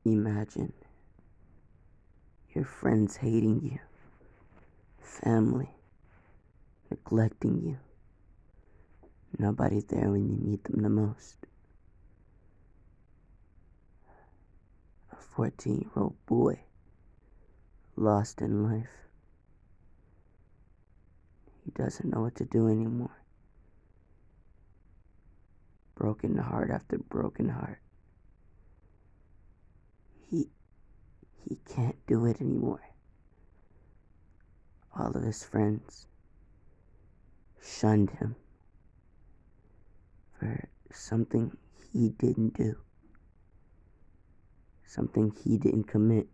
Imagine your friends hating you, family neglecting you, nobody there when you need them the most. A 14-year-old boy lost in life. He doesn't know what to do anymore. Broken heart after broken heart. He can't do it anymore. All of his friends shunned him for something he didn't do, something he didn't commit.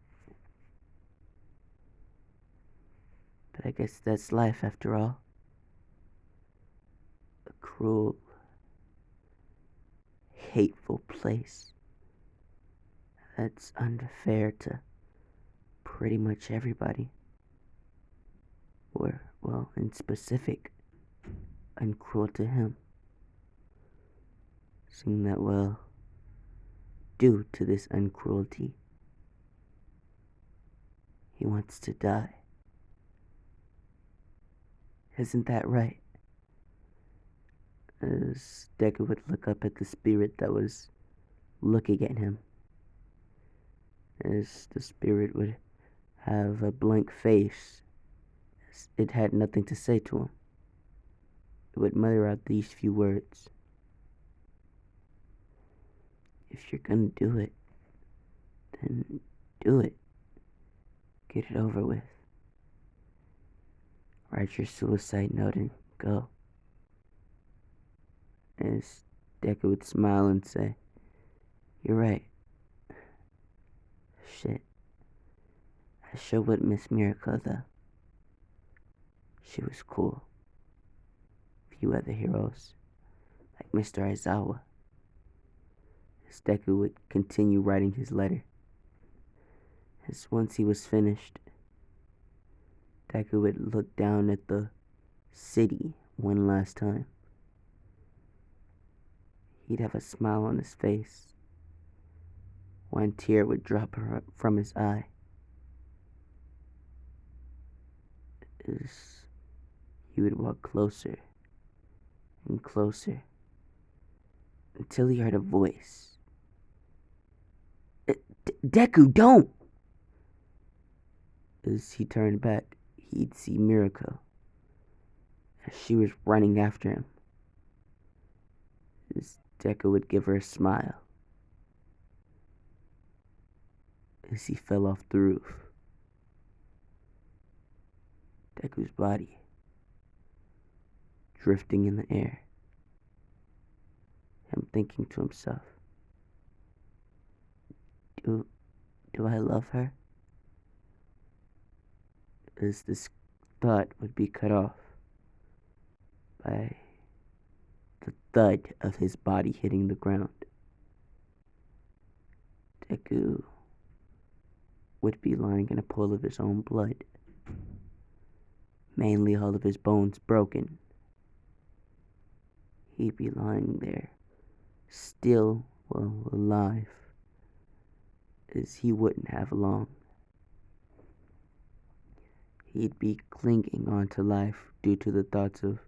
But I guess that's life after all. A cruel, hateful place that's unfair to pretty much everybody. Or, well, in specific, uncruel to him. Seeing that, well, due to this uncruelty, he wants to die. Isn't that right? As Deku would look up at the spirit that was looking at him, as the spirit would have a blank face, as it had nothing to say to him. It would mutter out these few words. If you're gonna do it, then do it. Get it over with. Write your suicide note and go. As Deku would smile and say, "You're right. Shit. I sure would miss Miracle though. She was cool. Few other heroes, like Mr. Aizawa." As Deku would continue writing his letter. As once he was finished, Deku would look down at the city one last time. He'd have a smile on his face. One tear would drop from his eye. As he would walk closer and closer until he heard a voice. "Deku, don't!" As he turned back, he'd see Mirako as she was running after him. As Deku would give her a smile as he fell off the roof. Deku's body drifting in the air. Him thinking to himself, Do I love her? As this thought would be cut off by the thud of his body hitting the ground. Deku would be lying in a pool of his own blood, mainly all of his bones broken. He'd be lying there, still, well, alive, as he wouldn't have long. He'd be clinging on to life due to the thoughts of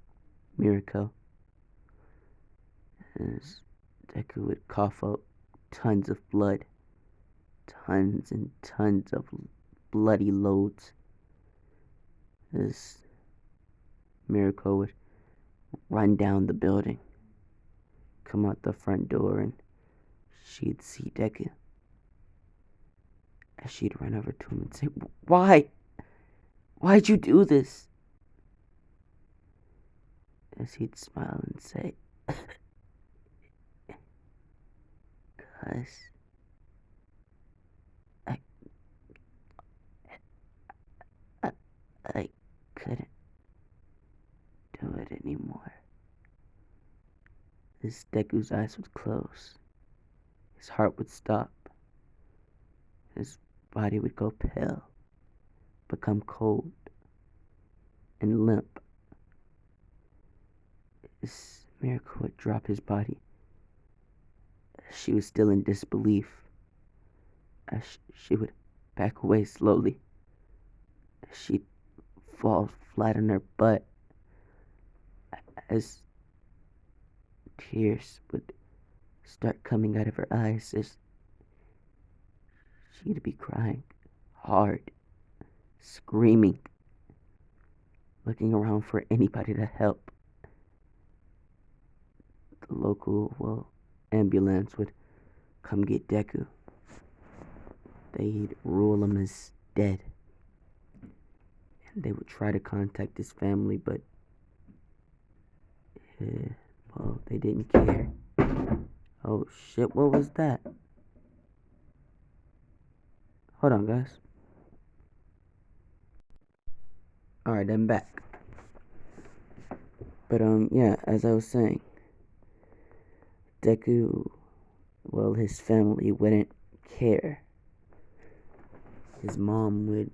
Mirako. As Deku would cough out tons of blood, tons and tons of bloody loads. As Mirako would run down the building, come out the front door, and she'd see Deku. As she'd run over to him and say, "Why? Why'd you do this?" As he'd smile and say, "'Cause I, I, I couldn't do it anymore." As Deku's eyes would close, his heart would stop, his body would go pale, become cold, and limp. As Mirako would drop his body, she was still in disbelief as she would back away slowly, as she'd fall flat on her butt, as tears would start coming out of her eyes, as she'd be crying hard, screaming, looking around for anybody to help. The local, ambulance would come get Deku. They'd rule him as dead. And they would try to contact his family, but, they didn't care. Oh shit, what was that? Hold on, guys. Alright, I'm back. But, yeah, as I was saying, Deku, his family wouldn't care. His mom would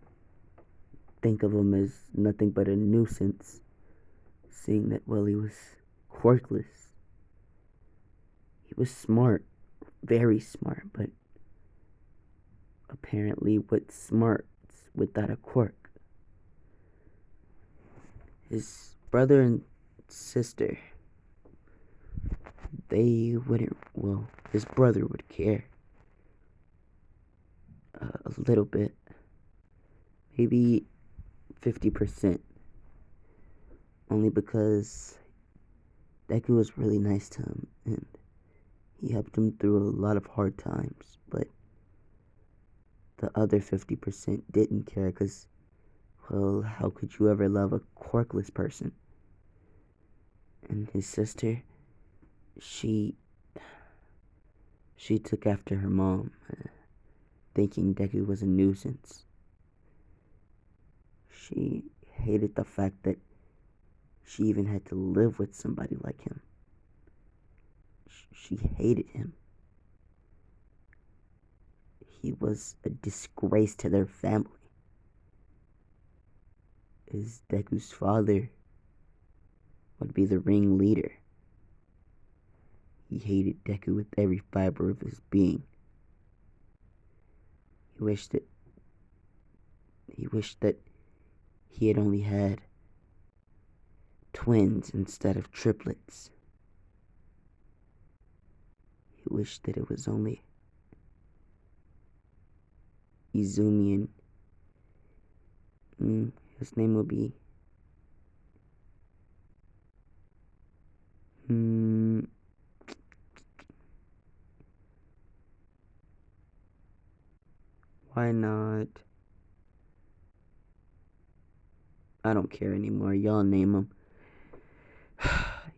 think of him as nothing but a nuisance, seeing that, he was quirkless. He was smart, very smart, but apparently what's smart without a quirk. His brother and sister, they wouldn't, his brother would care. A little bit. Maybe 50%. Only because Deku was really nice to him and he helped him through a lot of hard times. But the other 50% didn't care because, how could you ever love a quirkless person? And his sister, she took after her mom, thinking Deku was a nuisance. She hated the fact that she even had to live with somebody like him. She hated him. He was a disgrace to their family. As Deku's father would be the ringleader. He hated Deku with every fiber of his being. He wished that he had only had twins instead of triplets. He wished that it was only Izumi and his name would be why not? I don't care anymore. Y'all name him.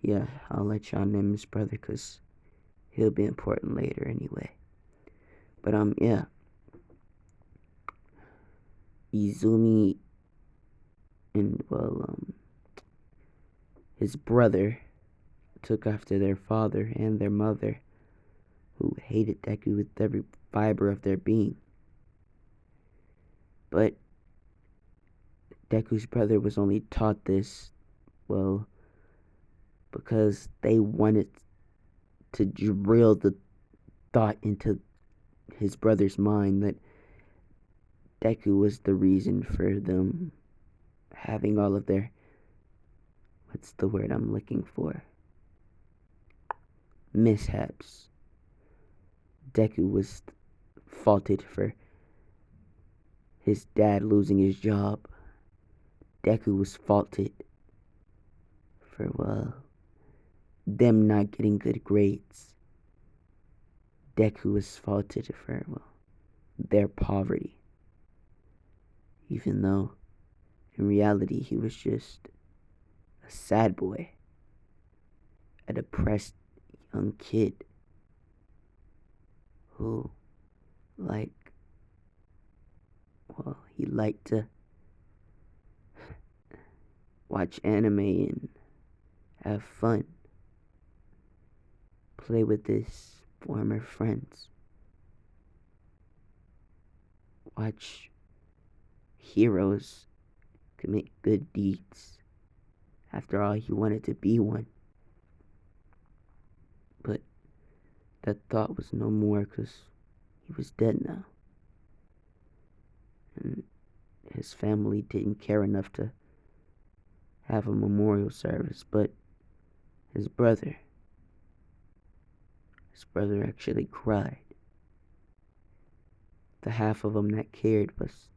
Yeah, I'll let y'all name his brother because he'll be important later anyway. But, yeah. Izumi and, his brother took after their father and their mother, who hated Deku with every fiber of their being. But Deku's brother was only taught this, because they wanted to drill the thought into his brother's mind that Deku was the reason for them having all of their, what's the word I'm looking for? Mishaps. Deku was faulted for his dad losing his job. Deku was faulted for, them not getting good grades. Deku was faulted for, their poverty. Even though, in reality, he was just a sad boy. A depressed young kid who, he liked to watch anime and have fun. Play with his former friends. Watch heroes commit good deeds. After all, he wanted to be one. But that thought was no more because he was dead now. and his family didn't care enough to have a memorial service, but his brother, his brother actually cried. The half of him that cared was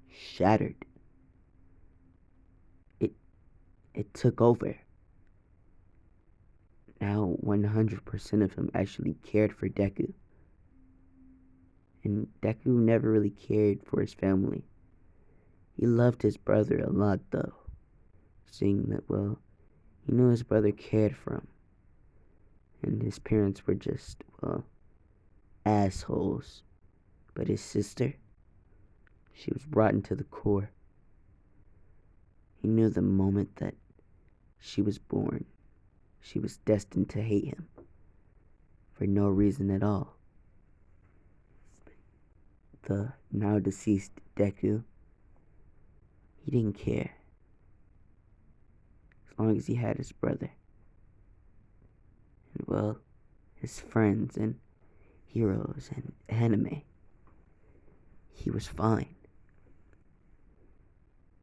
shattered. It it took over. Now 100% of him actually cared for Deku. And Deku never really cared for his family. He loved his brother a lot though, seeing that, well, he knew his brother cared for him. And his parents were just, well, assholes. But his sister, she was rotten to the core. He knew the moment that she was born, she was destined to hate him for no reason at all. The now deceased Deku, he didn't care as long as he had his brother. And, well, his friends and heroes and anime. He was fine.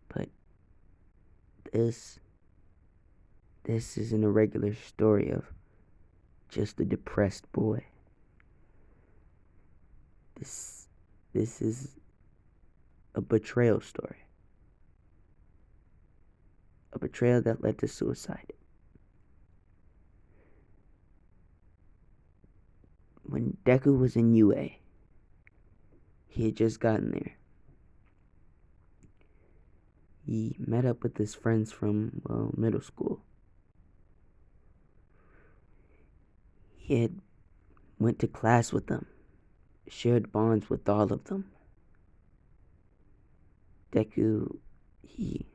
But this isn't a regular story of just a depressed boy. This is a betrayal story. A betrayal that led to suicide. When Deku was in UA, he had just gotten there. He met up with his friends from, well, middle school. He had went to class with them, shared bonds with all of them. Deku, he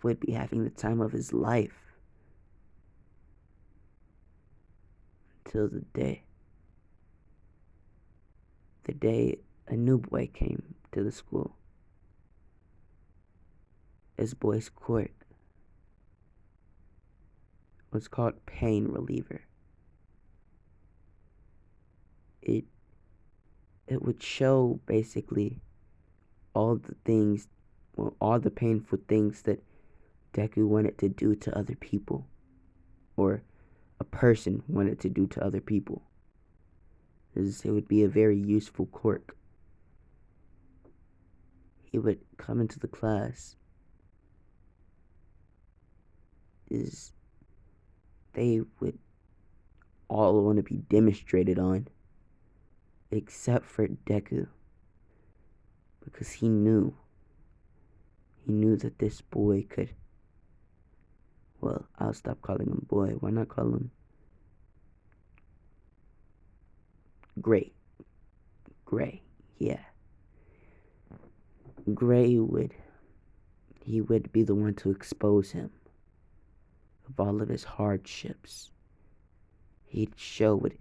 would be having the time of his life until the day a new boy came to the school. This boy's quirk was called pain reliever. It would show basically all the painful things that Deku wanted to do to other people, or a person wanted to do to other people. It would be a very useful quirk. He would come into the class. They would all want to be demonstrated on, except for Deku, because he knew that this boy could, well, I'll stop calling him boy. Why not call him Gray? Gray, yeah. Gray would be the one to expose him of all of his hardships. He'd show what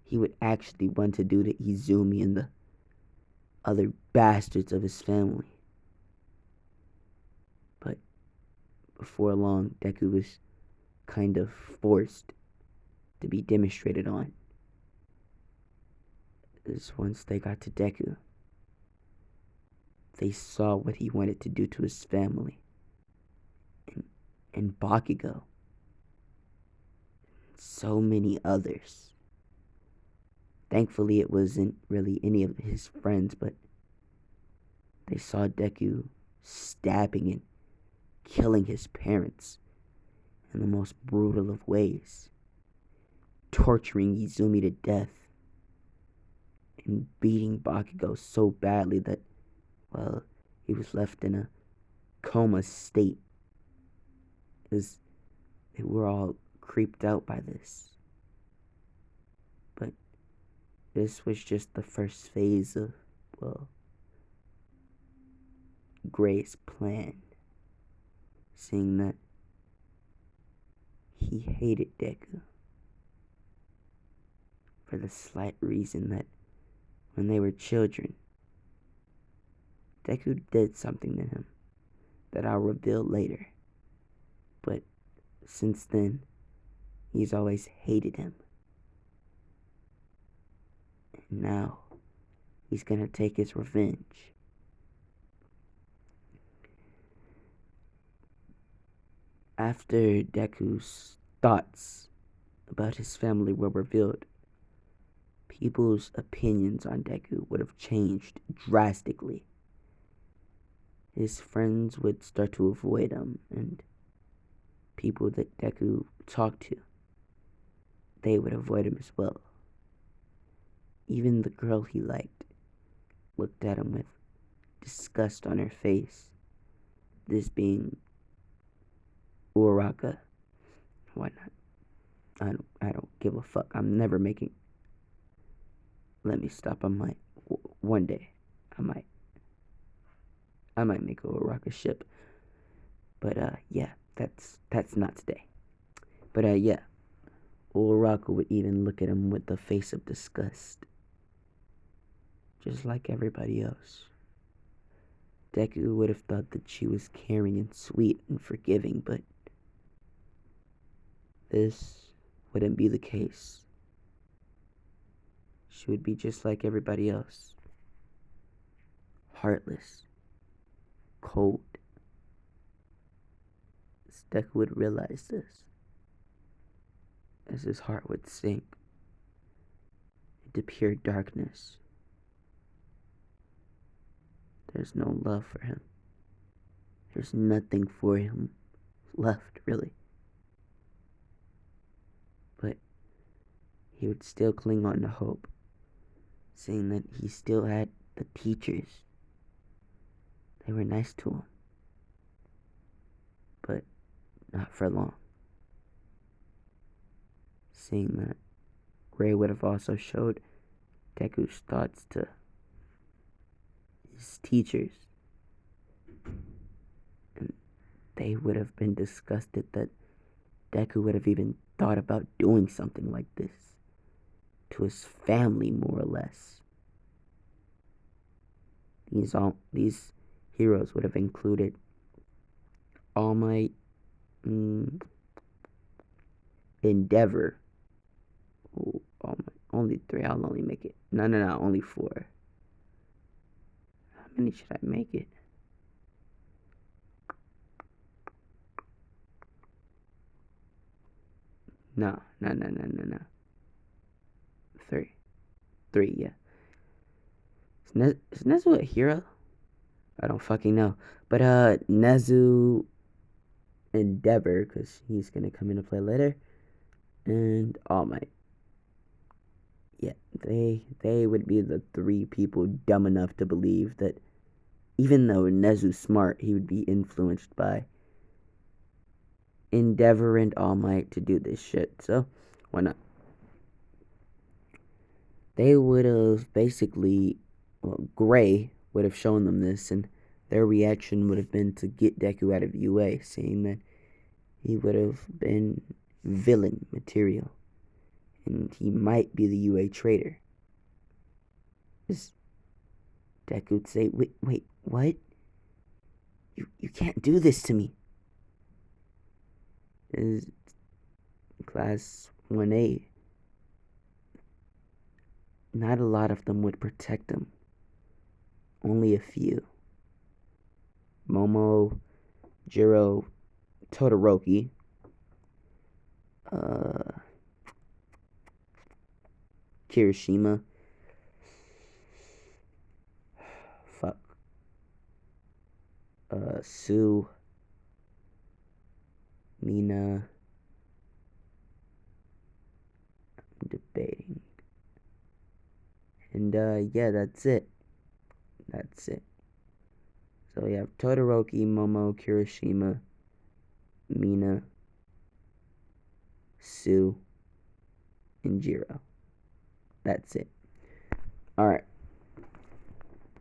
he would actually want to do to Izumi and the other bastards of his family. But before long, Deku was kind of forced to be demonstrated on. As once they got to Deku, they saw what he wanted to do to his family. And Bakugo. So many others. Thankfully, it wasn't really any of his friends, but they saw Deku stabbing and killing his parents in the most brutal of ways, torturing Izumi to death, and beating Bakugo so badly that, well, he was left in a coma state. They were all creeped out by this. But this was just the first phase of, well, Gray's plan. Seeing that he hated Deku for the slight reason that when they were children, Deku did something to him that I'll reveal later. But since then, he's always hated him. And now, He's gonna take his revenge. After Deku's thoughts about his family were revealed, people's opinions on Deku would have changed drastically. His friends would start to avoid him, and people that Deku talked to, they would avoid him as well. Even the girl he liked looked at him with disgust on her face, this being Uraraka. Why not? I don't give a fuck. I'm never making. Let me stop. I might one day. I might. I might make a Uraraka ship. But yeah, that's not today. But yeah, Uraraka would even look at him with the face of disgust, just like everybody else. Deku would have thought that she was caring and sweet and forgiving, but this wouldn't be the case. She would be just like everybody else. Heartless. Cold. Deku would realize this as his heart would sink into pure darkness. There's no love for him. There's nothing for him left, really. But he would still cling on to hope, saying that he still had the teachers. They were nice to him. But not for long. Seeing that, Gray would have also showed Deku's thoughts to his teachers. And they would have been disgusted that Deku would have even thought about doing something like this to his family, more or less. These heroes would have included All Might, Endeavor. Oh, All Might. Only 3. I'll only make it. No, only 4. How many should I make it? No. 3. 3, yeah. Is Nezu a hero? I don't fucking know. But Nezu, Endeavor, because he's gonna come into play later, and All Might. Yeah, they would be the 3 people dumb enough to believe that even though Nezu's smart, he would be influenced by Endeavor and All Might to do this shit. So why not? They would have basically, well, Gray would have shown them this, and their reaction would have been to get Deku out of UA, saying that he would have been villain material, and he might be the UA traitor. Deku would say, wait, what? You can't do this to me. Is class 1A. Not a lot of them would protect him. Only a few. Momo, Jiro, Todoroki, Kirishima. Fuck. Sue, Mina. I'm debating. And yeah, that's it. So we have Todoroki, Momo, Kirishima, Mina, Sue, and Jiro. That's it. Alright.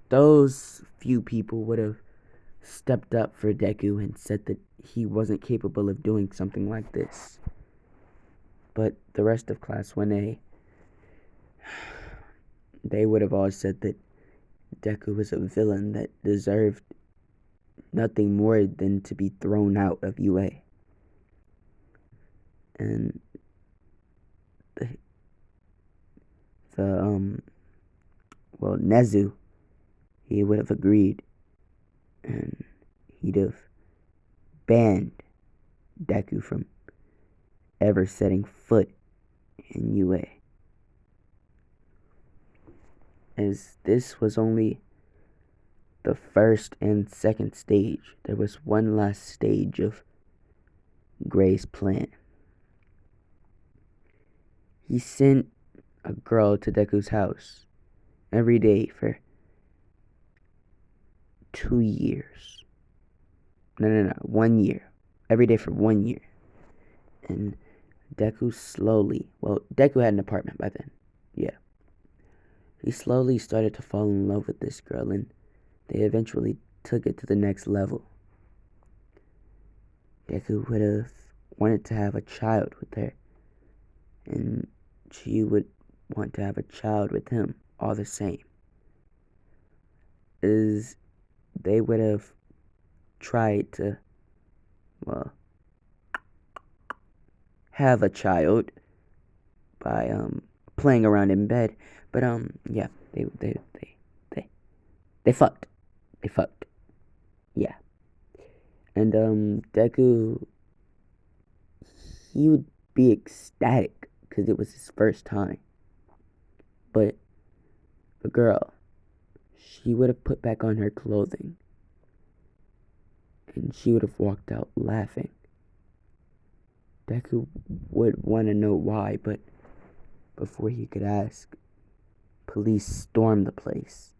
Those few people would have stepped up for Deku and said that he wasn't capable of doing something like this. But the rest of Class 1A, they would have all said that Deku was a villain that deserved nothing more than to be thrown out of UA. And the well, Nezu, he would have agreed, and he'd have banned Deku from ever setting foot in UA. As this was only the first and second stage, there was one last stage of Gray's plan. He sent a girl to Deku's house every day for 2 years. No, 1 year. Every day for 1 year. And Deku slowly, well, Deku had an apartment by then. Yeah. He slowly started to fall in love with this girl, and they eventually took it to the next level. Deku would have wanted to have a child with her, and she would want to have a child with him, all the same. As they would have tried to, well, have a child by playing around in bed, but yeah, they fucked. They fucked. Yeah. And Deku, he would be ecstatic because it was his first time. But the girl, she would have put back on her clothing, and she would have walked out laughing. Deku would want to know why, but before he could ask, police stormed the place.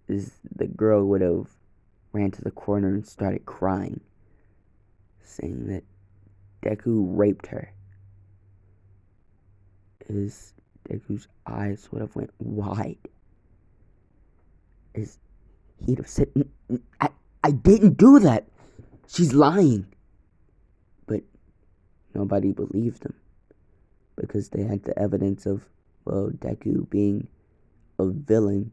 As the girl would have ran to the corner and started crying, saying that Deku raped her. As Deku's eyes would have went wide, as he'd have said, I didn't do that. She's lying. But nobody believed him because they had the evidence of, well, Deku being a villain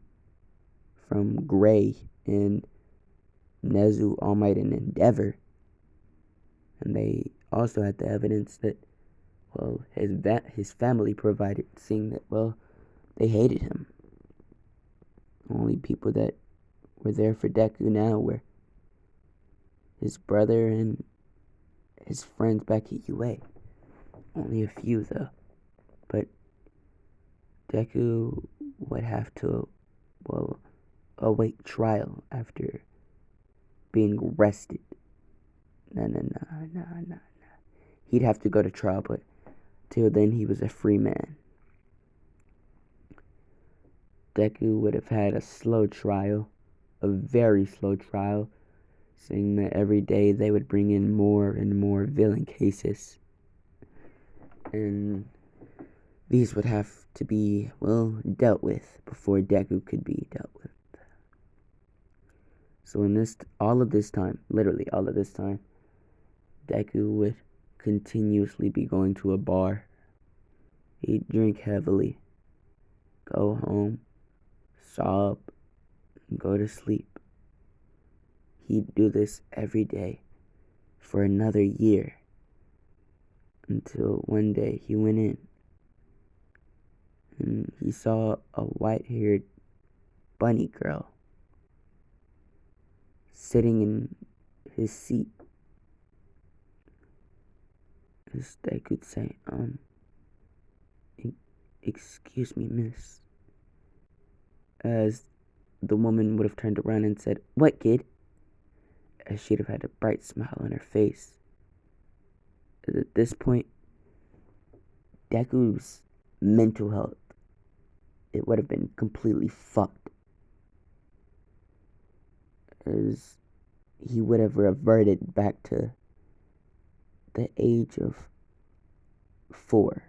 from Gray and Nezu, All Might, and Endeavor. And they also had the evidence that, well, his family provided, seeing that, well, they hated him. Only people that were there for Deku now were his brother and his friends back at UA. Only a few, though. But Deku would have to, well, await trial after being arrested. No. He'd have to go to trial, but till then he was a free man. Deku would have had a slow trial, a very slow trial, saying that every day they would bring in more and more villain cases. And these would have to be, well, dealt with before Deku could be dealt with. So in all of this time, literally all of this time, Deku would continuously be going to a bar. He'd drink heavily, go home, sob, and go to sleep. He'd do this every day for another year, until one day he went in and he saw a white-haired bunny girl sitting in his seat. As they could say, excuse me, miss. As the woman would have turned around and said, what, kid? As she'd have had a bright smile on her face. As at this point, Deku's mental health, it would have been completely fucked. As he would have reverted back to the age of 4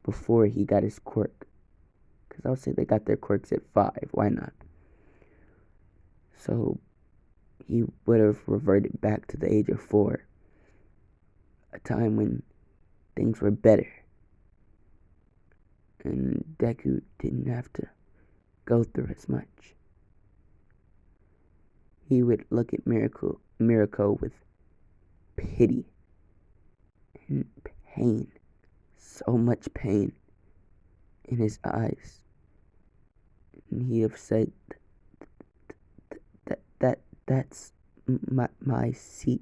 before he got his quirk. Because I'll say they got their quirks at 5. Why not? So he would have reverted back to the age of 4. A time when things were better. And Deku didn't have to go through as much. He would look at Mirako with pity and pain. So much pain in his eyes. And he'd have said, that's my seat.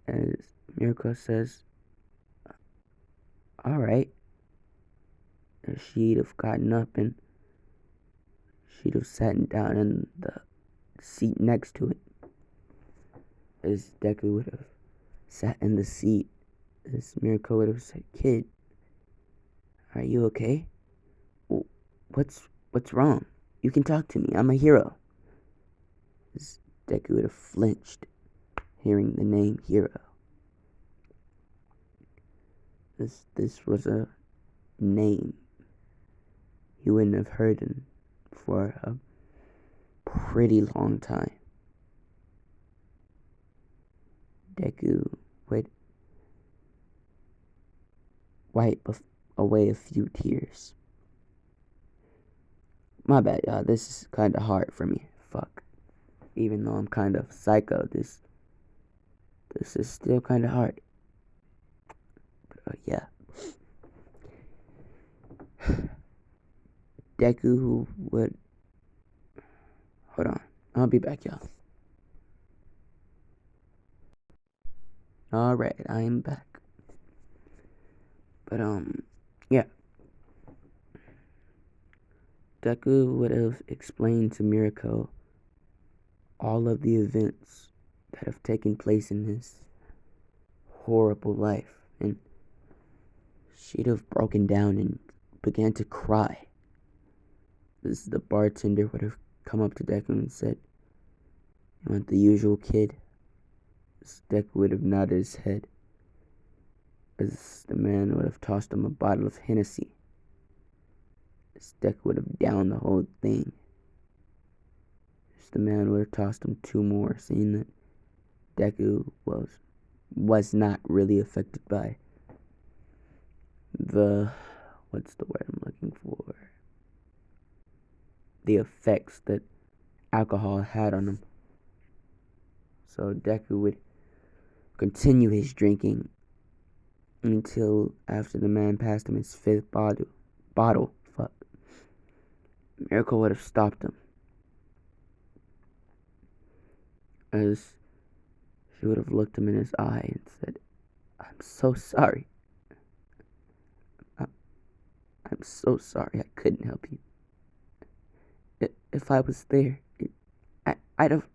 As Mirko says, alright. She'd have gotten up and she'd have sat down in the seat next to it. As Deku would have sat in the seat, as Mirko would have said, "Kid, are you okay? What's wrong? You can talk to me. I'm a hero." As Deku would have flinched, hearing the name Hero. This was a name he wouldn't have heard in for a pretty long time. Deku would wipe away a few tears. My bad, y'all. This is kind of hard for me. Fuck. Even though I'm kind of psycho, this is still kind of hard. But yeah. Deku would... Hold on. I'll be back, y'all. Alright, I am back. But, yeah. Deku would have explained to Mirko all of the events that have taken place in his horrible life, and she'd have broken down and began to cry. The bartender would have come up to Deku and said, "You want the usual, kid?" Deku would have nodded his head, as the man would have tossed him a bottle of Hennessy. Deku would have downed the whole thing. The man would have tossed him 2 more, seeing that Deku was not really affected by what's the word I'm looking for? The effects that alcohol had on him. So Deku would continue his drinking until after the man passed him his 5th bottle. Fuck. Mirko would have stopped him, as she would have looked him in his eye and said, "I'm so sorry. I'm so sorry I couldn't help you. If I was there, I'd have..."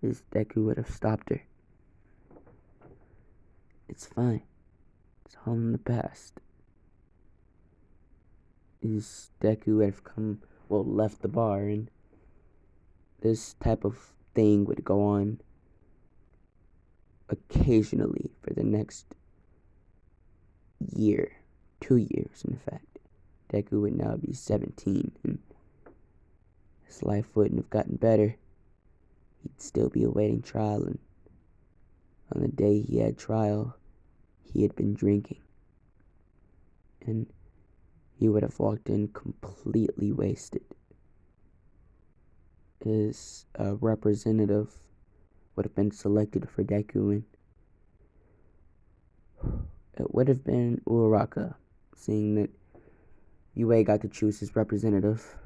His Deku would have stopped her. "It's fine. It's all in the past." His Deku would have left the bar, and this type of thing would go on occasionally for the next year, 2 years in fact. Deku would now be 17, and his life wouldn't have gotten better. He'd still be awaiting trial, and on the day he had trial, he had been drinking. And he would have walked in completely wasted. His representative would have been selected for Deku, and it would have been Uraraka, seeing that UA got to choose his representative.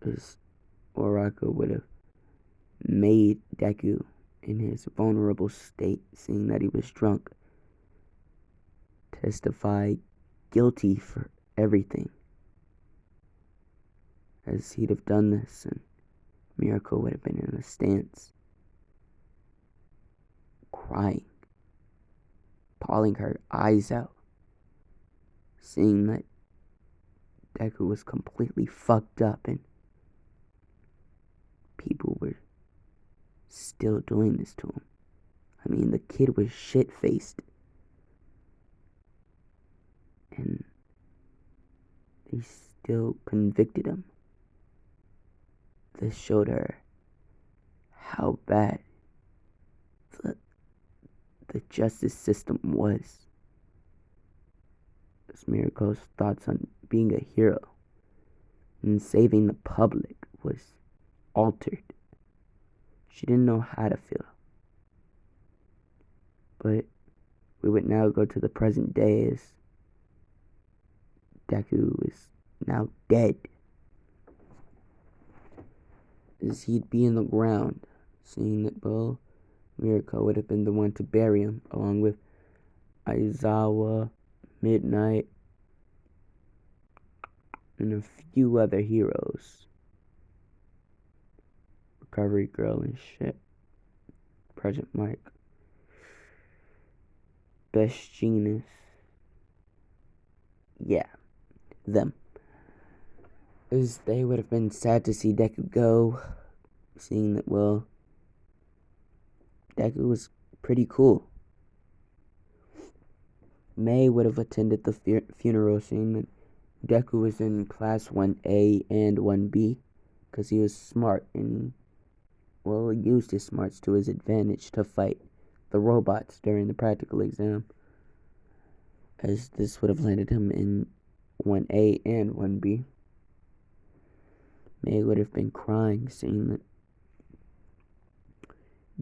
As Uraraka would have made Deku, in his vulnerable state, seeing that he was drunk, testify guilty for everything. As he'd have done this, and Mirko would have been in a stance, crying, bawling her eyes out, seeing that Deku was completely fucked up and people were still doing this to him. I mean, the kid was shit-faced, and they still convicted him. This showed her how bad the justice system was. As Mirko's thoughts on being a hero and saving the public was altered. She didn't know how to feel. But we would now go to the present day, as Deku is now dead, as he'd be in the ground, seeing that, well, Mirko would have been the one to bury him, along with Aizawa, Midnight, and a few other heroes. Recovery Girl and shit. Project Mike. Best Genius. Yeah, them. As they would have been sad to see Deku go, seeing that, well, Deku was pretty cool. May would have attended the funeral, seeing that Deku was in class 1A and 1B, because he was smart and he used his smarts to his advantage to fight the robots during the practical exam, as this would have landed him in 1A and 1B. May would have been crying, seeing that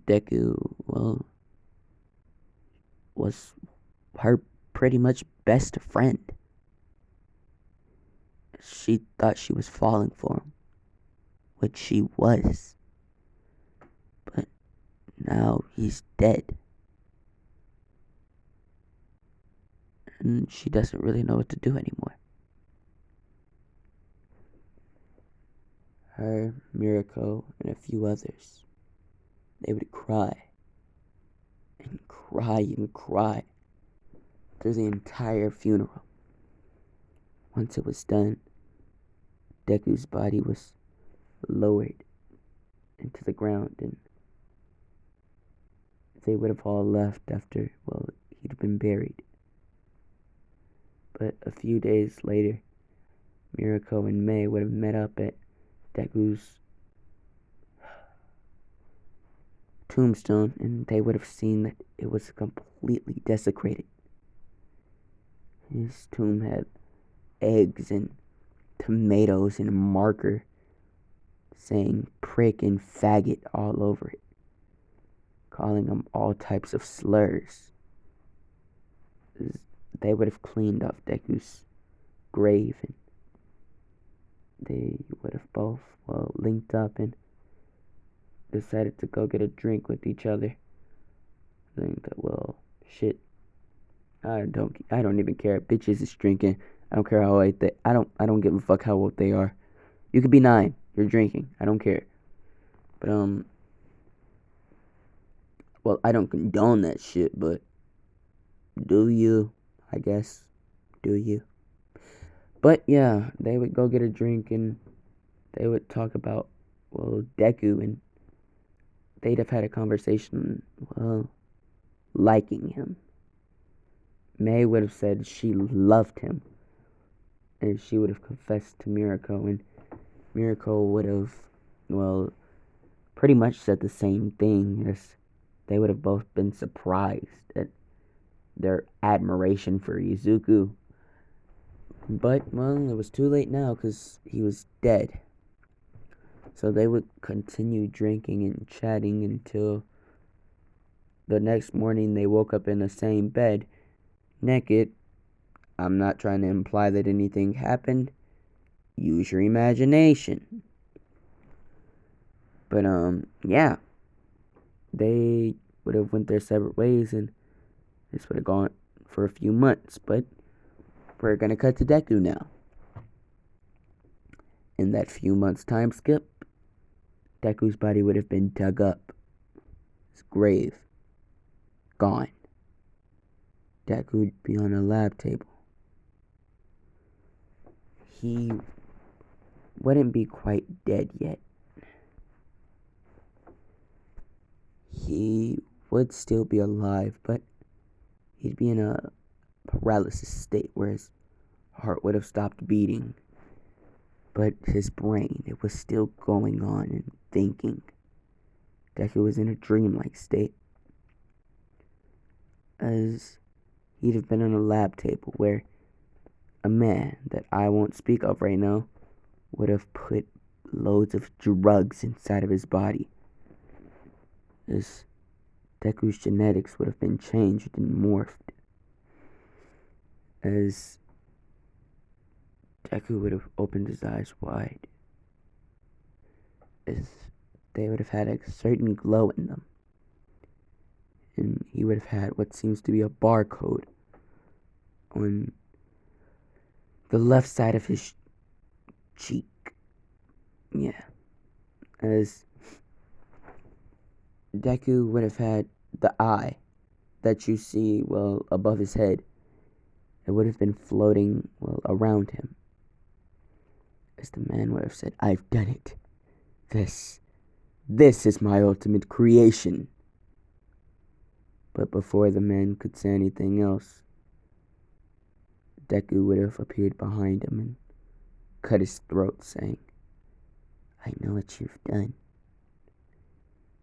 Deku, was her pretty much best friend. She thought she was falling for him, which she was. But now he's dead. And she doesn't really know what to do anymore. Her, Mirko, and a few others, they would cry and cry and cry through the entire funeral. Once it was done, Deku's body was lowered into the ground, and they would have all left after, he'd been buried. But a few days later, Mirko and May would have met up at Deku's tombstone, and they would have seen that it was completely desecrated. His tomb had eggs and tomatoes and a marker saying prick and faggot all over it, calling them all types of slurs. They would have cleaned off Deku's grave, and they would have both, linked up and decided to go get a drink with each other. I think that, shit, I don't even care. Bitches is drinking. I don't care how old I don't give a fuck how old they are. You could be 9. You're drinking. I don't care. But I don't condone that shit, but do you? I guess. Do you? But yeah, they would go get a drink and they would talk about, Deku, and they'd have had a conversation, liking him. May would have said she loved him, and she would have confessed to Mirko, and Mirko would have, pretty much said the same thing, as they would have both been surprised at their admiration for Izuku. But, it was too late now, because he was dead. So they would continue drinking and chatting until the next morning they woke up in the same bed, naked. I'm not trying to imply that anything happened. Use your imagination. But, yeah. They would have went their separate ways, and this would have gone for a few months. But we're going to cut to Deku now. In that few months time skip, Deku's body would have been dug up. His grave gone. Deku would be on a lab table. He wouldn't be quite dead yet. He would still be alive, but he'd be in a paralysis state where his heart would have stopped beating. But his brain, it was still going on and thinking. Deku was in a dreamlike state, as he'd have been on a lab table where a man that I won't speak of right now would have put loads of drugs inside of his body, as Deku's genetics would have been changed and morphed, as Deku would have opened his eyes wide, as they would have had a certain glow in them, and he would have had what seems to be a barcode on the left side of his cheek. Yeah, as Deku would have had the eye that you see, well, above his head. It would have been floating, well, around him. As the man would have said, "I've done it. This is my ultimate creation." But before the man could say anything else, Deku would have appeared behind him and cut his throat, saying, "I know what you've done.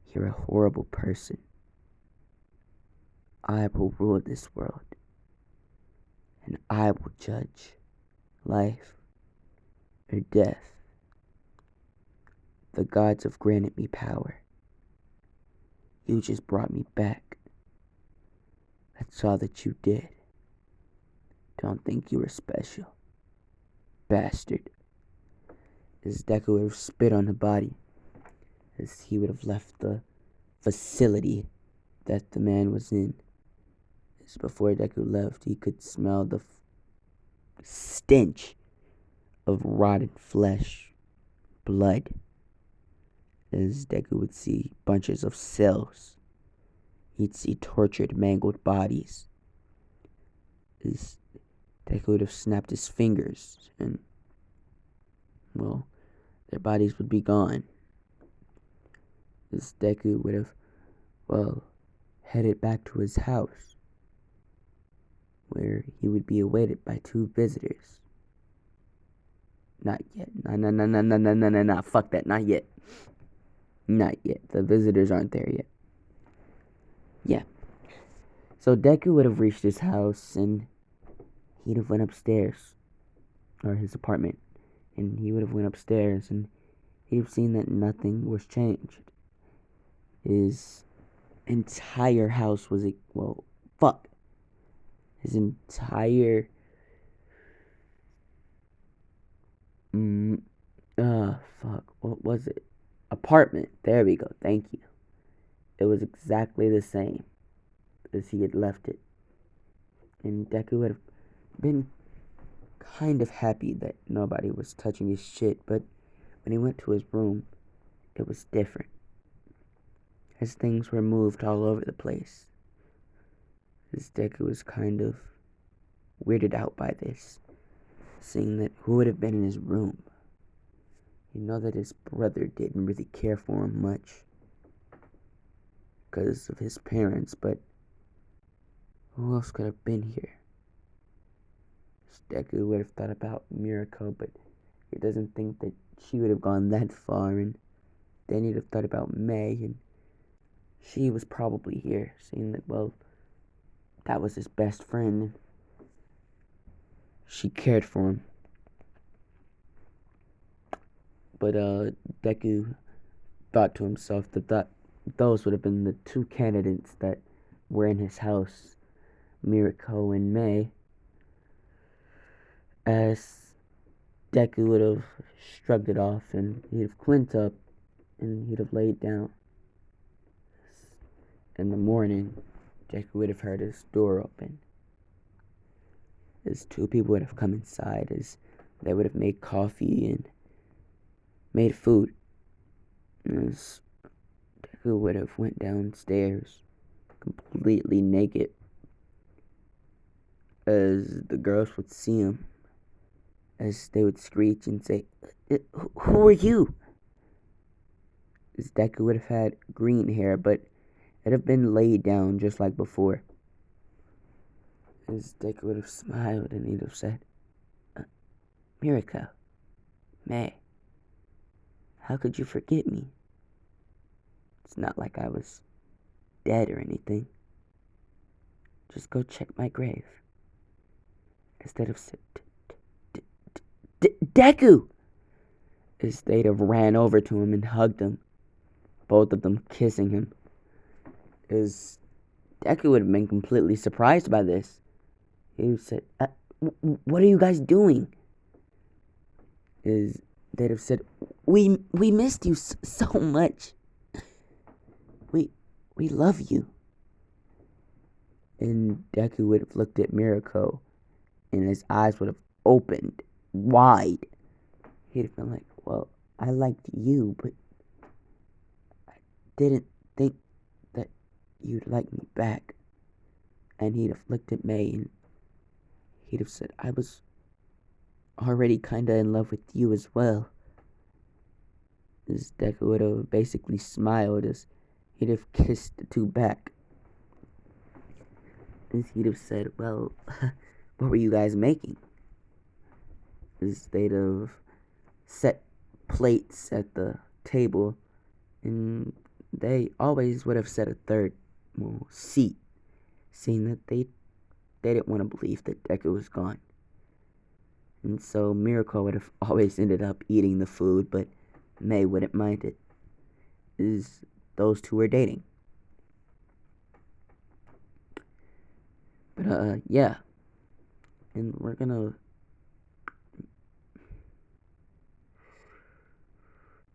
You're a horrible person. I will rule this world, and I will judge life or death. The gods have granted me power. You just brought me back. That's all that you did. Don't think you were special, bastard." As Deku would have spit on the body, as he would have left the facility that the man was in. As before Deku left, he could smell the stench of rotten flesh, blood. As Deku would see bunches of cells, he'd see tortured, mangled bodies. As Deku would have snapped his fingers, and, well, their bodies would be gone. As Deku would have, well, headed back to his house, where he would be awaited by two visitors. Not yet. No. Fuck that. Not yet. Not yet. The visitors aren't there yet. Yeah. So Deku would have reached his house, and he'd have went upstairs, or his apartment, and he would have went upstairs, and he'd have seen that nothing was changed. His entire house was, well, fuck. His entire, what was it? Apartment. There we go. Thank you. It was exactly the same as he had left it. And Deku would have been kind of happy that nobody was touching his shit, but when he went to his room, it was different. As things were moved all over the place. His Deku was kind of weirded out by this, seeing that who would have been in his room. You know that his brother didn't really care for him much because of his parents, but who else could have been here? Deku would have thought about Mirako, but he doesn't think that she would have gone that far, and then he'd have thought about May, and she was probably here, seeing that, well, that was his best friend. She cared for him. But Deku thought to himself that those would have been the two candidates that were in his house, Mirako and May. As Deku would have shrugged it off, and he'd have clinked up, and he'd have laid down. In the morning, Deku would have heard his door open. As two people would have come inside, as they would have made coffee and made food. As Deku would have went downstairs, completely naked. As the girls would see him, as they would screech and say, "Who are you?" As Deku would have had green hair, but it had been laid down just like before. As Deku would have smiled, and he'd have said, "Mirako, May, how could you forget me? It's not like I was dead or anything. Just go check my grave." Instead of said, "Deku!" As they'd have ran over to him and hugged him, both of them kissing him. As Deku would have been completely surprised by this. He said, "What are you guys doing?" is they'd have said, "We missed you so much. We we love you." And Deku would have looked at Mirako, and his eyes would have opened wide. He'd have been like, "Well, I liked you, but I didn't think that you'd like me back." And he'd have looked at May, and he'd have said, "I was already kinda in love with you as well." As Deku would have basically smiled as he'd have kissed the two back. As he'd have said, "Well, what were you guys making?" As they'd have set plates at the table, and they always would have set a third seat, seeing that they didn't want to believe that Deku was gone. And so Miracle would have always ended up eating the food, but May wouldn't mind it. Is those two were dating. But yeah. And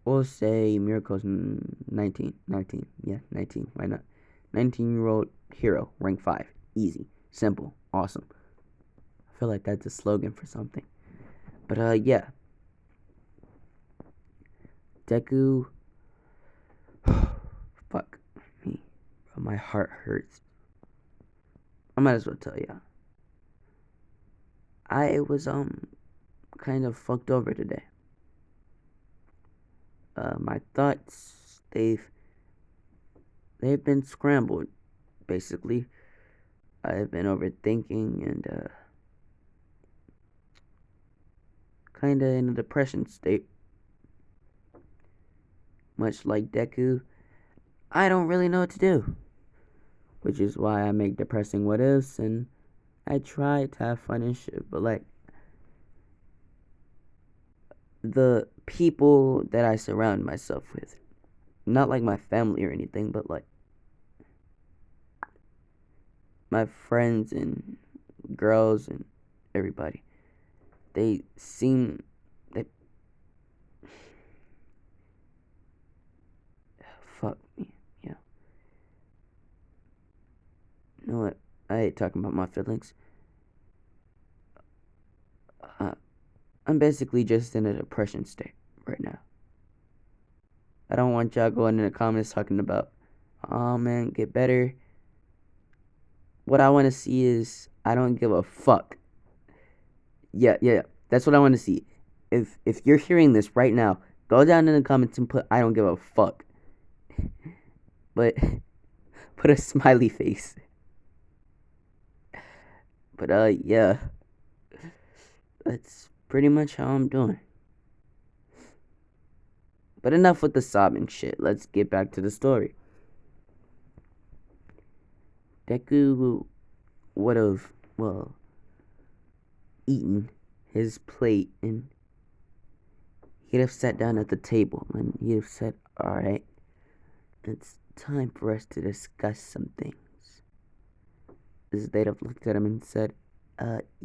we'll say Miracle's 19. 19. Yeah, 19. Why not? 19-year-old hero, rank 5. Easy. Simple. Awesome. I feel like that's a slogan for something. But yeah. Deku. Fuck me. My heart hurts. I might as well tell ya. I was kind of fucked over today. My thoughts they've been scrambled, basically. I've been overthinking and kinda in a depression state. Much like Deku, I don't really know what to do. Which is why I make depressing what ifs, and I try to have fun and shit, but like the people that I surround myself with, not like my family or anything, but like my friends and girls and everybody, they seem that fuck me, yeah. You know what? I hate talking about my feelings. Uh, I'm basically just in a depression state right now. I don't want y'all going in the comments talking about, "Oh man, get better." What I want to see is I don't give a fuck. Yeah. That's what I want to see. If you're hearing this right now, go down in the comments and put "I don't give a fuck." But put a smiley face. But yeah. That's pretty much how I'm doing. But enough with the sobbing shit. Let's get back to the story. Deku would have, well, eaten his plate, and he'd have sat down at the table and he'd have said, "Alright, it's time for us to discuss some things." As they'd have looked at him and said,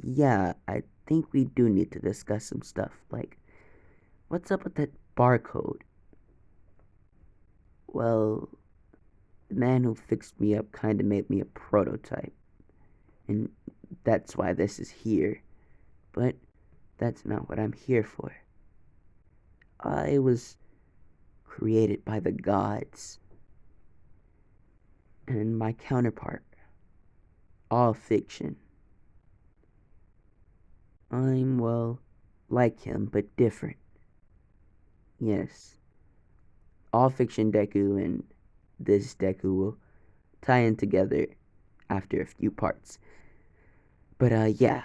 yeah, I think we do need to discuss some stuff. Like, what's up with that barcode? Well, the man who fixed me up kinda made me a prototype, and that's why this is here. But that's not what I'm here for. I was created by the gods, and my counterpart, all fiction. I'm, well, like him, but different. Yes, all fiction Deku and this Deku will tie in together after a few parts. But yeah.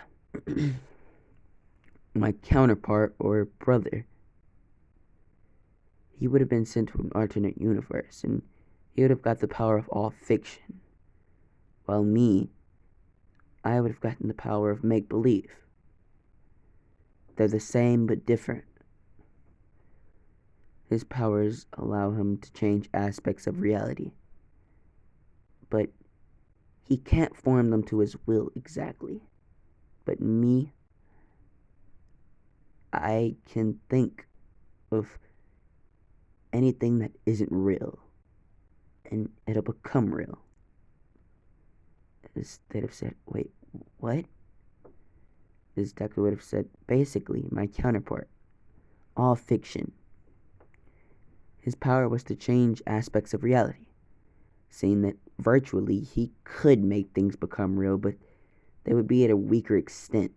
My counterpart, or brother, he would have been sent to an alternate universe, and he would have got the power of all fiction. While me, I would have gotten the power of make-believe. They're the same but different. His powers allow him to change aspects of reality, but he can't form them to his will exactly. But me, I can think of anything that isn't real, and it'll become real. Instead of said, wait, what? As Deku would have said, basically, my counterpart. All fiction. His power was to change aspects of reality, saying that virtually he could make things become real, but they would be at a weaker extent.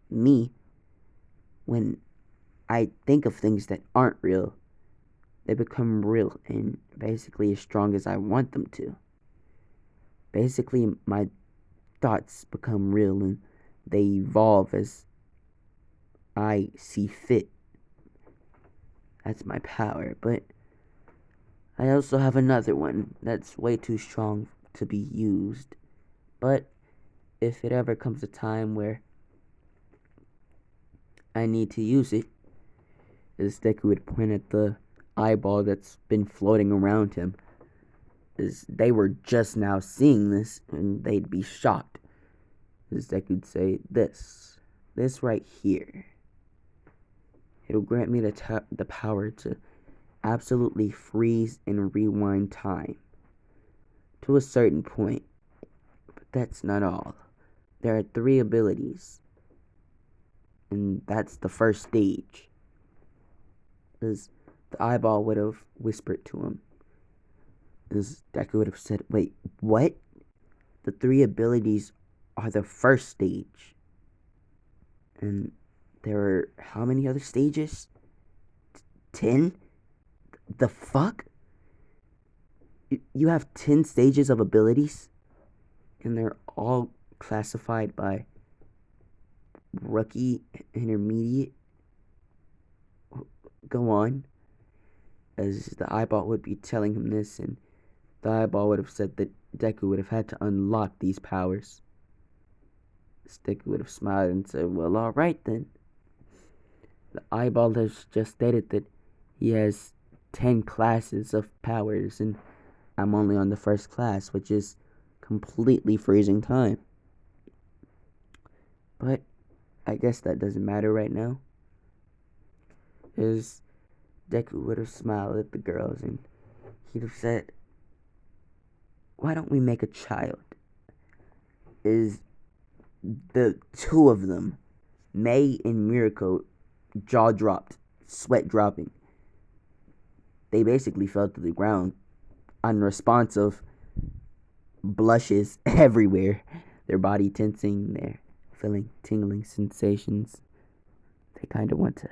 Me, when I think of things that aren't real, they become real and basically as strong as I want them to. Basically, my thoughts become real and they evolve as I see fit. That's my power, but I also have another one that's way too strong to be used. But if it ever comes a time where I need to use it, as Deku would point at the eyeball that's been floating around him, as they were just now seeing this and they'd be shocked. As Deku would say, this right here, it'll grant me the power to absolutely freeze and rewind time to a certain point. But that's not all. There are 3 abilities, and that's the first stage. As the eyeball would have whispered to him, as Deku would have said, wait, what? The 3 abilities are the first stage. And there are how many other stages? 10? The fuck? You have 10 stages of abilities? And they're all classified by rookie, intermediate. Go on. As the eyeball would be telling him this, and the eyeball would have said that Deku would have had to unlock these powers. Deku would have smiled and said, well, alright then. The eyeball has just stated that he has 10 classes of powers, and I'm only on the first class, which is completely freezing time. But I guess that doesn't matter right now. As Deku would have smiled at the girls and he'd have said, why don't we make a child? Is the 2 of them, May and Mirko, jaw dropped, sweat dropping. They basically fell to the ground, unresponsive, blushes everywhere, their body tensing, they're feeling tingling sensations. They kind of want to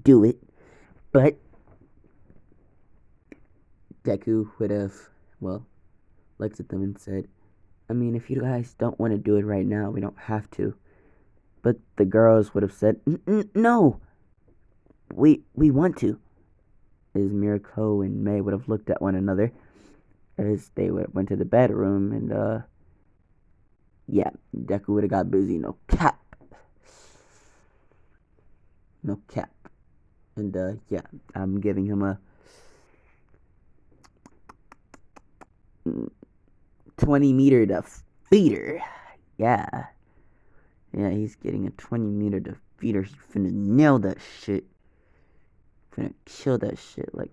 do it, but Deku would have, looked at them and said, I mean, if you guys don't want to do it right now, we don't have to. But the girls would have said, no, we want to. As Mirko and May would have looked at one another as they went to the bedroom, and yeah, Deku would have got busy. No cap. And yeah, I'm giving him a 20-meter defeater. Yeah, he's getting a 20-meter defeater. He's finna nail that shit. Finna kill that shit. Like,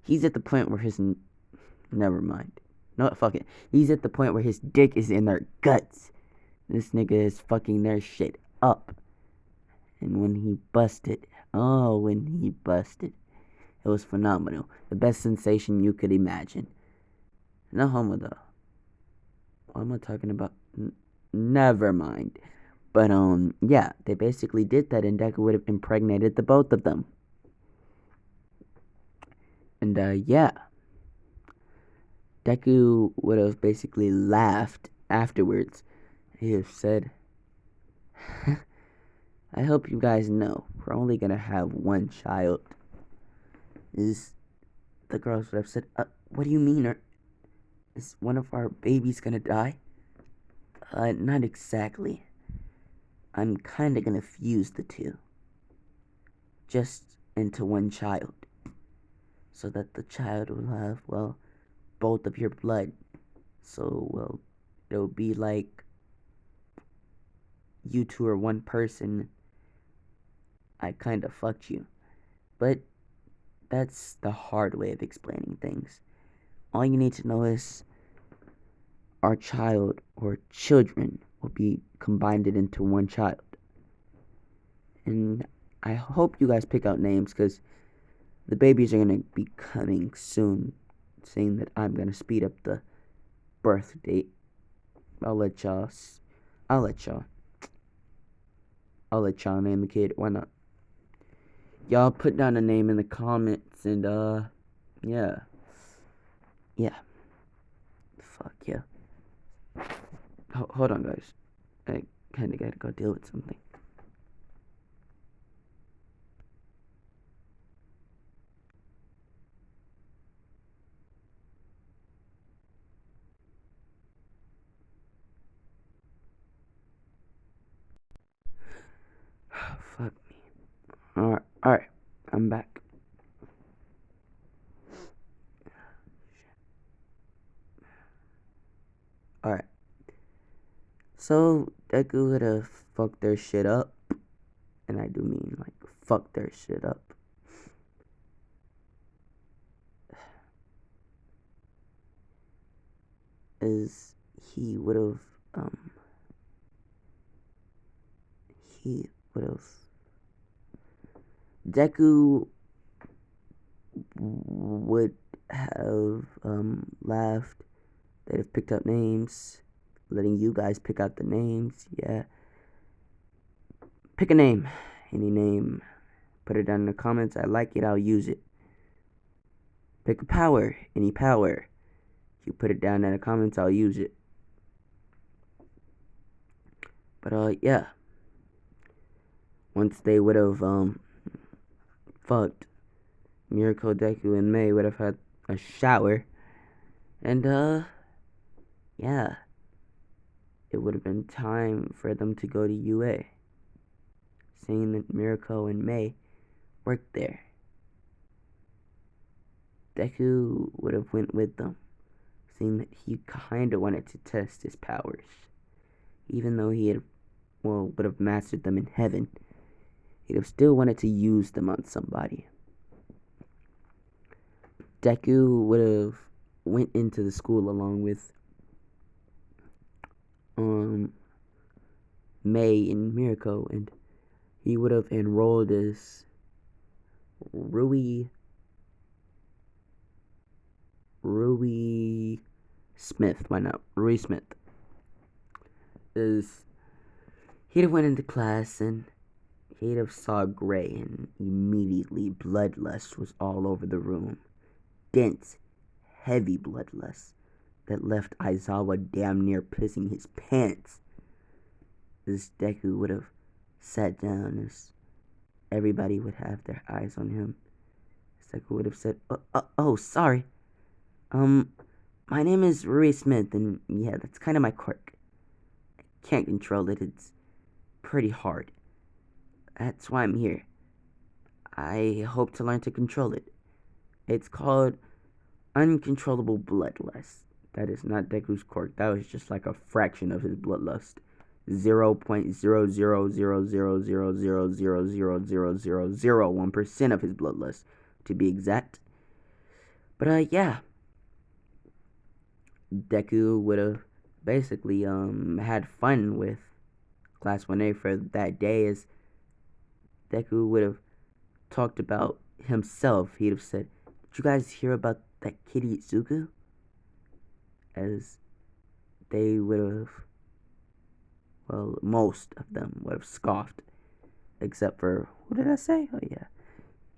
he's at the point where his... Never mind. No, fuck it. He's at the point where his dick is in their guts. This nigga is fucking their shit up. And when he busted, it was phenomenal. The best sensation you could imagine. No homo though. What am I talking about? Never mind. But yeah, they basically did that, and Deku would have impregnated the both of them. And yeah, Deku would have basically laughed afterwards. He would have said, I hope you guys know we're only gonna have one child. The girls would have said, what do you mean? Is one of our babies gonna die? Not exactly. I'm kinda gonna fuse the 2. Just into one child. So that the child will have, both of your blood. So, it'll be like you 2 are one person I kinda fucked you. But that's the hard way of explaining things. All you need to know is our child or children will be combined into one child. And I hope you guys pick out names because the babies are going to be coming soon, saying that I'm going to speed up the birth date. I'll let y'all. I'll let y'all. I'll let y'all name the kid. Why not? Y'all put down a name in the comments and yeah. Yeah. Fuck yeah. Hold on, guys. I kinda gotta go deal with something. Fuck me. Alright. I'm back. Alright. So, Deku would have fucked their shit up. And I do mean, like, fuck their shit up. Is he would have, he would have. Deku would have, laughed. They'd have picked up names. Letting you guys pick out the names. Yeah. Pick a name. Any name. Put it down in the comments. I like it. I'll use it. Pick a power. Any power. You put it down in the comments. I'll use it. But yeah. Once they would have fucked, Miracle, Deku, and May would have had a shower, and yeah, it would have been time for them to go to UA. Seeing that Miracle and May worked there, Deku would have went with them, seeing that he kinda wanted to test his powers, even though he had would have mastered them in heaven. He'd have still wanted to use them on somebody. Deku would have went into the school along with May and Mirko, and he would have enrolled as Rui Smith. Why not? Rui Smith. Is he'd have went into class and he'd have saw Gray, and immediately bloodlust was all over the room. Dense, heavy bloodlust that left Aizawa damn near pissing his pants. This Deku would have sat down as everybody would have their eyes on him. Deku would have said, oh, sorry. My name is Rui Smith, and yeah, that's kind of my quirk. I can't control it. It's pretty hard. That's why I'm here. I hope to learn to control it. It's called uncontrollable bloodlust. That is not Deku's quirk. That was just like a fraction of his bloodlust. 0.0000000000001% of his bloodlust, to be exact. But yeah, Deku would have basically had fun with Class 1A for that day, as Deku would have talked about himself. He'd have said, "Did you guys hear about that kid Itsuku?" As they would have, well, most of them would have scoffed, except for, who did I say? Oh yeah,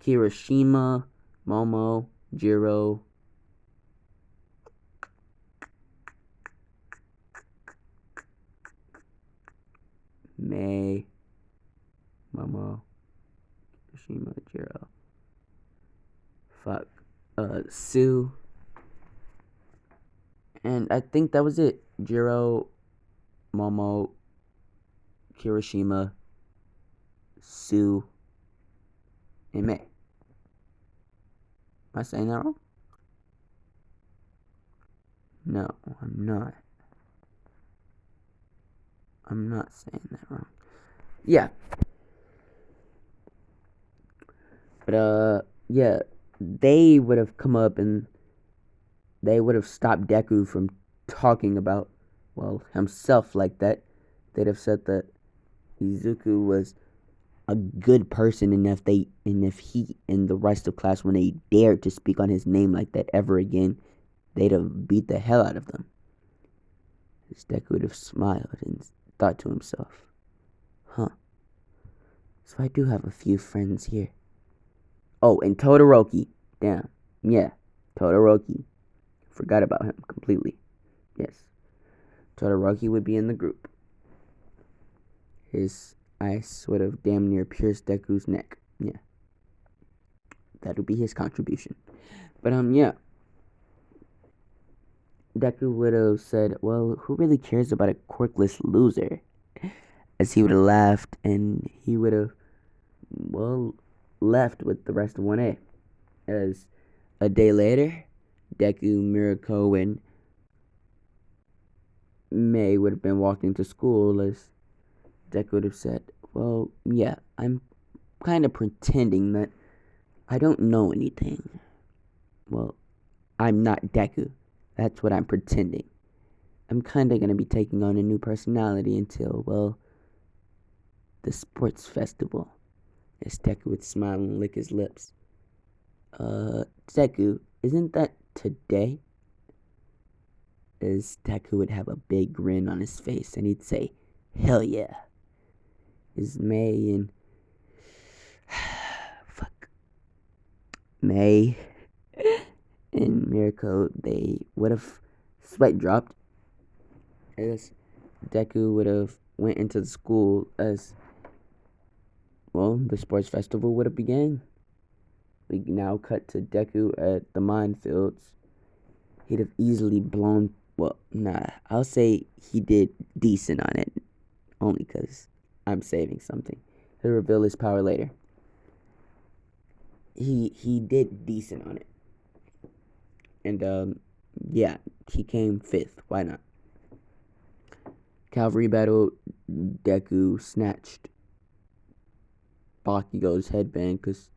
Kirishima, Momo, Jiro, May, Momo, Kirishima, Jiro. Fuck. Sue. And I think that was it. Jiro, Momo, Kirishima, Sue, and May. Am I saying that wrong? No, I'm not. I'm not saying that wrong. Yeah. But yeah, they would have come up and they would have stopped Deku from talking about, well, himself like that. They'd have said that Izuku was a good person, and if he and the rest of class, when they dared to speak on his name like that ever again, they'd have beat the hell out of them. His Deku would have smiled and thought to himself, huh, so I do have a few friends here. Oh, and Todoroki. Damn. Yeah, Todoroki. Forgot about him completely. Yes. Todoroki would be in the group. His ice would have damn near pierced Deku's neck. Yeah. That would be his contribution. But yeah. Deku would have said, well, who really cares about a quirkless loser? As he would have laughed and he would have, well, left with the rest of 1A. As a day later, Deku, Mirako, and May would have been walking to school as Deku would have said, well, yeah, I'm kind of pretending that I don't know anything. Well, I'm not Deku. That's what I'm pretending. I'm kind of going to be taking on a new personality until, well, the sports festival. As Deku would smile and lick his lips. Deku, isn't that today? As Deku would have a big grin on his face and he'd say, hell yeah. As May and fuck. May and Mirako, they would have sweat dropped as Deku would have went into the school as, well, the sports festival would have began. We now cut to Deku at the minefields. He'd have easily blown, well, nah, I'll say he did decent on it, only because I'm saving something. He'll reveal his power later. He did decent on it. And yeah, he came 5th. Why not? Cavalry battle, Deku snatched Bakugo's headband because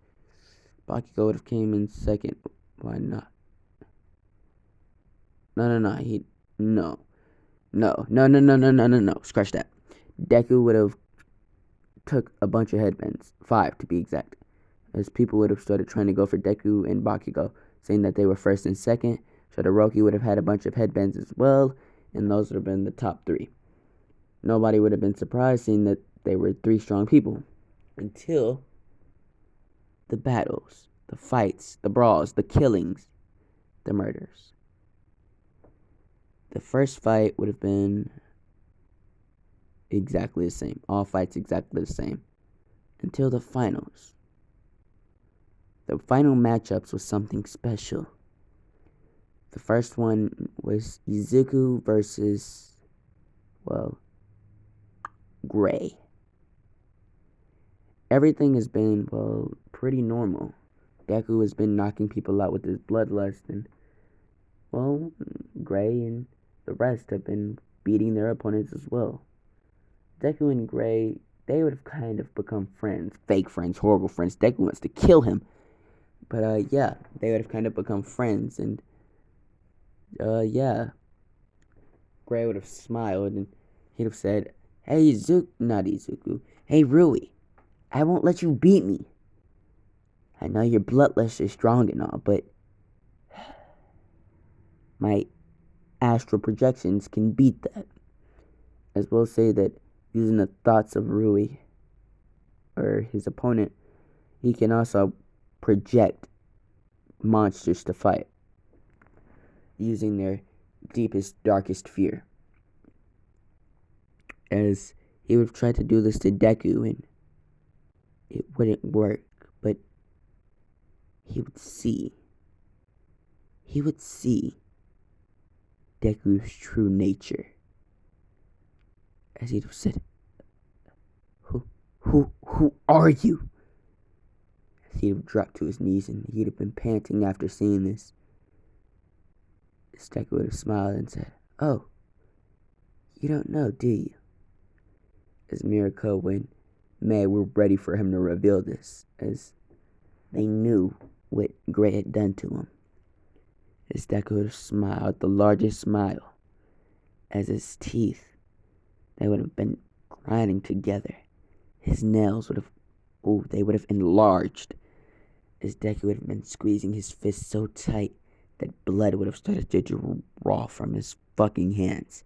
Bakugo would have came in 2nd. Why not? No. Scratch that. Deku would have took a bunch of headbands, 5 to be exact, as people would have started trying to go for Deku and Bakugo, saying that they were 1st and 2nd. Todoroki would have had a bunch of headbands as well, and those would have been the top 3. Nobody would have been surprised seeing that they were 3 strong people. Until the battles, the fights, the brawls, the killings, the murders. The first fight would have been exactly the same. All fights exactly the same. Until the finals. The final matchups was something special. The first one was Izuku versus, well, Gray. Everything has been, well, pretty normal. Deku has been knocking people out with his bloodlust, and, well, Gray and the rest have been beating their opponents as well. Deku and Gray, they would have kind of become friends. Fake friends, horrible friends. Deku wants to kill him. But, yeah, they would have kind of become friends, and, yeah. Gray would have smiled, and he'd have said, hey, not Izuku. Hey, Rui, I won't let you beat me. I know your bloodlust is strong and all, but my astral projections can beat that. As well say that using the thoughts of Rui, or his opponent, he can also project monsters to fight, using their deepest, darkest fear. As he would try to do this to Deku, and it wouldn't work, but he would see Deku's true nature. As he'd have said, who are you? As he'd have dropped to his knees and he'd have been panting after seeing this. Deku would have smiled and said, oh, you don't know, do you? As Mirako and May were ready for him to reveal this, as They knew what Gray had done to him. His Deku would have smiled the largest smile, as his teeth, they would have been grinding together. His nails would have, they would have enlarged. His Deku would have been squeezing his fist so tight that blood would have started to draw from his fucking hands.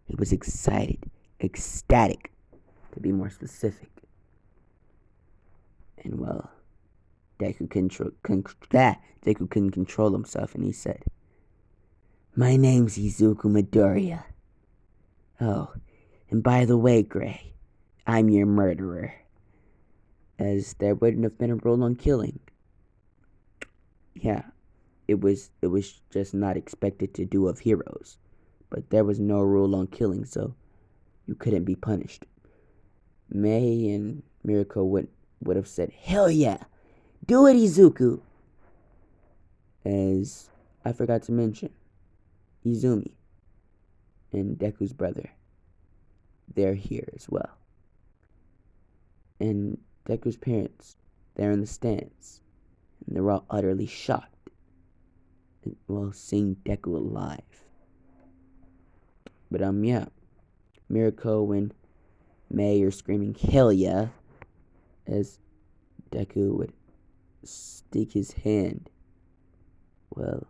He was excited, ecstatic, to be more specific. And well, Deku couldn't control himself, and he said, "My name's Izuku Midoriya. Oh, and by the way, Gray, I'm your murderer." As there wouldn't have been a rule on killing. Yeah, it was just not expected to do of heroes. But there was no rule on killing, so you couldn't be punished. May and Mirako would have said, "Hell yeah! Do it, Izuku!" As I forgot to mention, Izumi and Deku's brother, they're here as well. And Deku's parents, they're in the stands. And they're all utterly shocked while seeing Deku alive. But yeah, Mirako and May are screaming, "Hell yeah!" as Deku would stick his hand, well,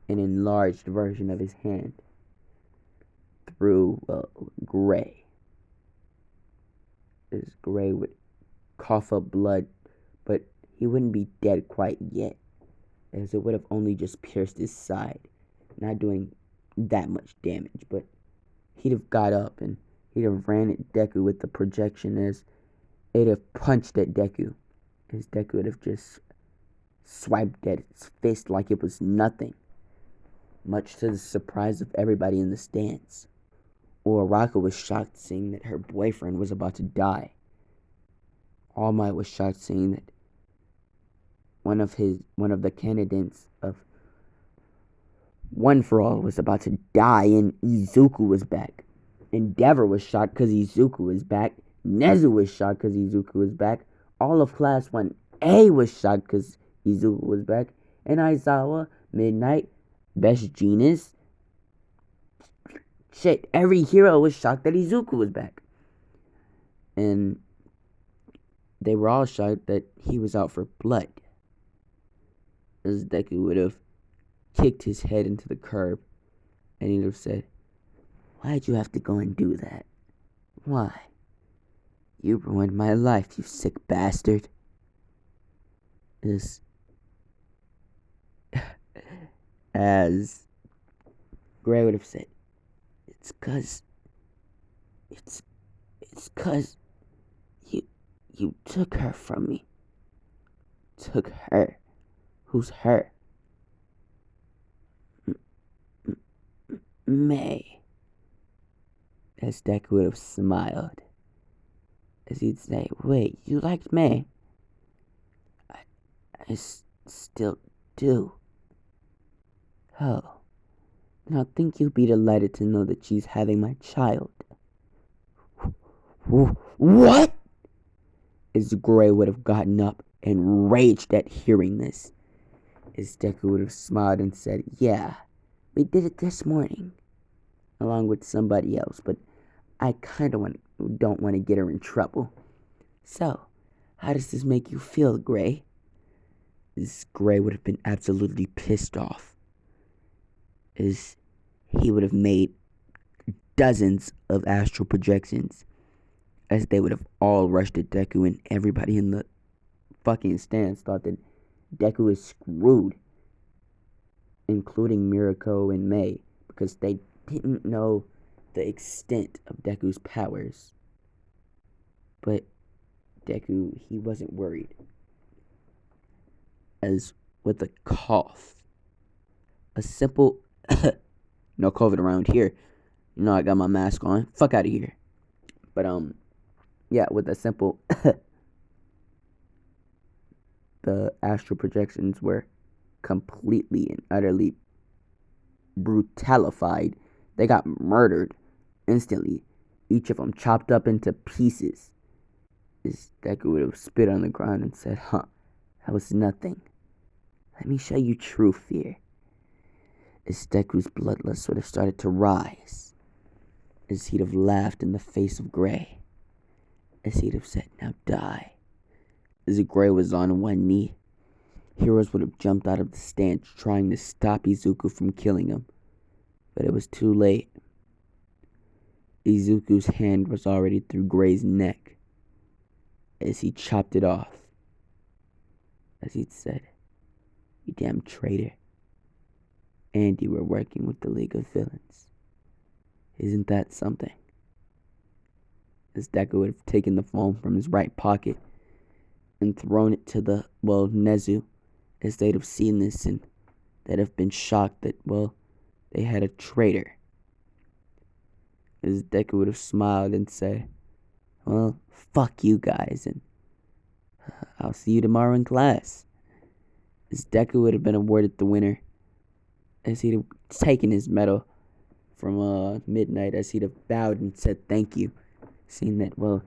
an enlarged version of his hand, through, Gray. As Gray would cough up blood, but he wouldn't be dead quite yet, as it would have only just pierced his side, not doing that much damage, but he'd have got up and he'd have ran at Deku with the projection, as it'd have punched at Deku, as Deku would have just swiped at its fist like it was nothing, much to the surprise of everybody in the stands. Uraraka was shocked seeing that her boyfriend was about to die. All Might was shocked seeing that one of the candidates of One for All was about to die, and Izuku was back. Endeavor was shocked because Izuku was back. Nezu was shocked because Izuku was back. All of Class 1A was shocked because Izuku was back. And Aizawa, Midnight, Best Genius. Shit, every hero was shocked that Izuku was back. And they were all shocked that he was out for blood, as Deku would have kicked his head into the curb, and he'd have said, "Why'd you have to go and do that? Why? You ruined my life, you sick bastard." As Gray would have said, It's cause you took her from me." Took her? Who's her? May. As Deku would have smiled, as he'd say, "Wait, you liked May?" I still do." "Oh, then I think you'll be delighted to know that she's having my child." "What?" As Gray would have gotten up and raged at hearing this. As Deku would have smiled and said, "Yeah, we did it this morning, along with somebody else, but I kinda don't want to get her in trouble. So, how does this make you feel, Gray?" As Gray would have been absolutely pissed off, as he would have made dozens of astral projections, as they would have all rushed at Deku, and everybody in the fucking stands thought that Deku is screwed, including Mirako and May, because they didn't know the extent of Deku's powers. But Deku, he wasn't worried, as with a cough, a simple no COVID around here, I got my mask on, fuck out of here. But yeah, with a simple the astral projections were completely and utterly brutalified. They got murdered instantly, each of them chopped up into pieces. This Deku would have spit on the ground and said, I was nothing. Let me show you true fear. As Deku's bloodlust would have started to rise, as he'd have laughed in the face of Gray, as he'd have said, "Now die." As Gray was on one knee, heroes would have jumped out of the stands trying to stop Izuku from killing him, but it was too late. Izuku's hand was already through Gray's neck, as he chopped it off, as he'd said, "You damn traitor. And you were working with the League of Villains. Isn't that something?" As Deku would have taken the phone from his right pocket and thrown it to Nezu, as they'd have seen this and they'd have been shocked that, they had a traitor. As Deku would have smiled and said, "Well, fuck you guys, and I'll see you tomorrow in class." As Deku would have been awarded the winner, as he'd have taken his medal from Midnight, as he'd have bowed and said thank you, seeing that,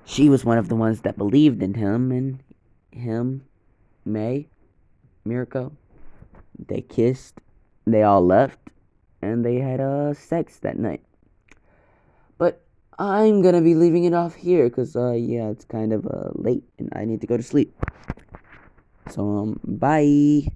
she was one of the ones that believed in him, and him, May, Mirko, they kissed, they all left, and they had sex that night. But I'm gonna be leaving it off here, because, it's kind of late, and I need to go to sleep. So, bye!